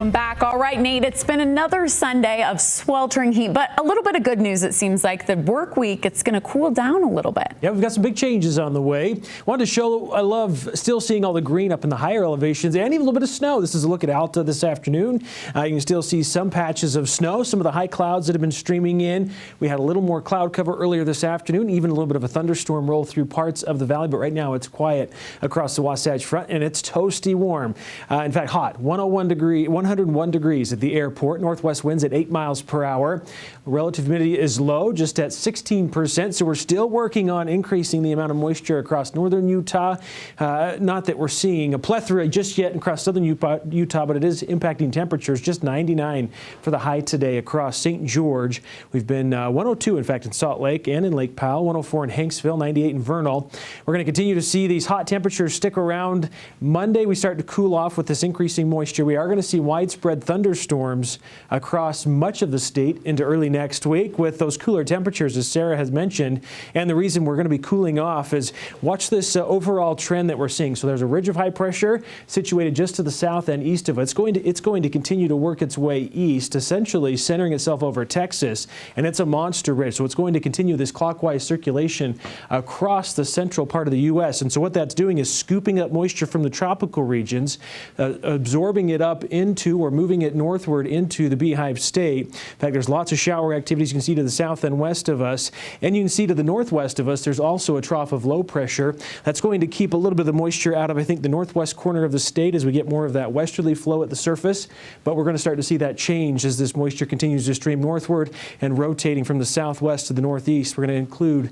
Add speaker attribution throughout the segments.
Speaker 1: I'm back. All right, Nate, it's been another Sunday of sweltering heat, but a little bit of good news. It seems like the work week, it's going to cool down a little bit.
Speaker 2: Yeah, we've got some big changes on the way. Wanted to show, I love still seeing all the green up in the higher elevations and even a little bit of snow. This is a look at Alta this afternoon. You can still see some patches of snow, some of the high clouds that have been streaming in. We had a little more cloud cover earlier this afternoon, even a little bit of a thunderstorm roll through parts of the valley, but right now it's quiet across the Wasatch Front and it's toasty warm. In fact, hot, 101 degrees at the airport. Northwest winds at 8 miles per hour. Relative humidity is low, just at 16%. So we're still working on increasing the amount of moisture across northern Utah. Not that we're seeing a plethora just yet across southern Utah, but it is impacting temperatures. Just 99 for the high today across St. George. We've been 102, in fact, in Salt Lake and in Lake Powell, 104 in Hanksville, 98 in Vernal. We're going to continue to see these hot temperatures stick around. Monday, we start to cool off with this increasing moisture. We are going to see widespread thunderstorms across much of the state into early next week with those cooler temperatures, as Sarah has mentioned. And the reason we're going to be cooling off is watch this overall trend that we're seeing. So there's a ridge of high pressure situated just to the south and east of it. It's going to continue to work its way east, essentially centering itself over Texas. And it's a monster ridge. So it's going to continue this clockwise circulation across the central part of the U.S. And so what that's doing is scooping up moisture from the tropical regions, absorbing it up into or moving it northward into the Beehive State. In fact, there's lots of shower activities you can see to the south and west of us. And you can see to the northwest of us, there's also a trough of low pressure. That's going to keep a little bit of the moisture out of, I think, the northwest corner of the state as we get more of that westerly flow at the surface. But we're going to start to see that change as this moisture continues to stream northward and rotating from the southwest to the northeast. We're going to include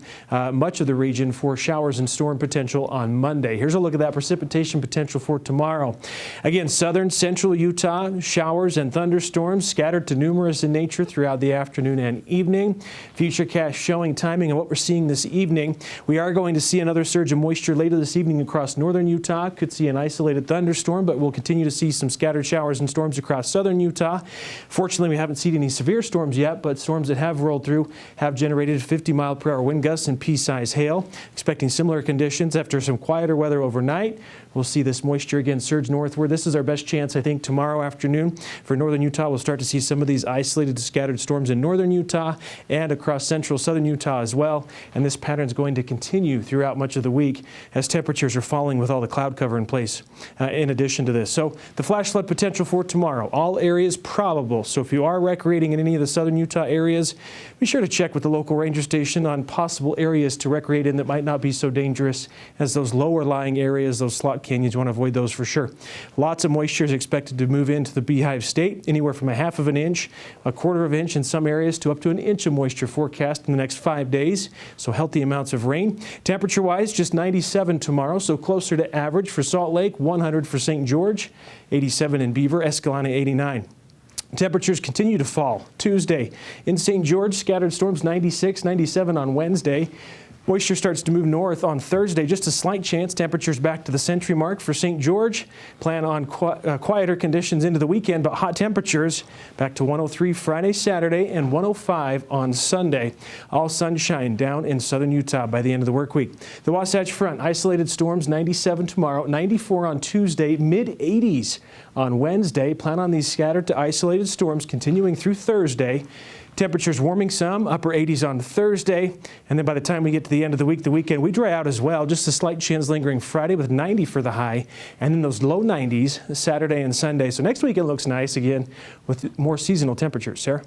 Speaker 2: much of the region for showers and storm potential on Monday. Here's a look at that precipitation potential for tomorrow. Again, southern central Utah, showers and thunderstorms scattered to numerous in nature throughout the afternoon and evening. Futurecast showing timing and what we're seeing this evening. We are going to see another surge of moisture later this evening across northern Utah. Could see an isolated thunderstorm, but we'll continue to see some scattered showers and storms across southern Utah. Fortunately, we haven't seen any severe storms yet, but storms that have rolled through have generated 50-mile-per-hour wind gusts and pea-size hail. Expecting similar conditions after some quieter weather overnight. We'll see this moisture again surge northward. This is our best chance, I think, tomorrow afternoon. For northern Utah, we'll start to see some of these isolated scattered storms in northern Utah and across central southern Utah as well. And this pattern is going to continue throughout much of the week as temperatures are falling with all the cloud cover in place in addition to this. So the flash flood potential for tomorrow, all areas probable. So if you are recreating in any of the southern Utah areas, be sure to check with the local ranger station on possible areas to recreate in that might not be so dangerous as those lower lying areas, those slot canyons. You want to avoid those for sure. Lots of moisture is expected to move into the Beehive State, anywhere from 1/2 of an inch, 1/4 of an inch in some areas to up to an inch of moisture forecast in the next 5 days. So healthy amounts of rain. Temperature-wise, just 97 tomorrow, so closer to average for Salt Lake, 100 for St. George, 87 in Beaver, Escalante 89. Temperatures continue to fall. Tuesday in St. George, scattered storms 96, 97 on Wednesday. Moisture starts to move north on Thursday. Just a slight chance. Temperatures back to the century mark for St. George. Plan on quieter conditions into the weekend, but hot temperatures back to 103 Friday, Saturday, and 105 on Sunday. All sunshine down in southern Utah by the end of the work week. The Wasatch Front, isolated storms 97 tomorrow, 94 on Tuesday, mid-80s on Wednesday. Plan on these scattered to isolated storms continuing through Thursday. Temperatures warming some, upper 80s on Thursday, and then by the time we get to the end of the weekend, we dry out as well. Just a slight chance lingering Friday with 90 for the high, and then those low 90s Saturday and Sunday. So next weekend looks nice again with more seasonal temperatures. Sarah?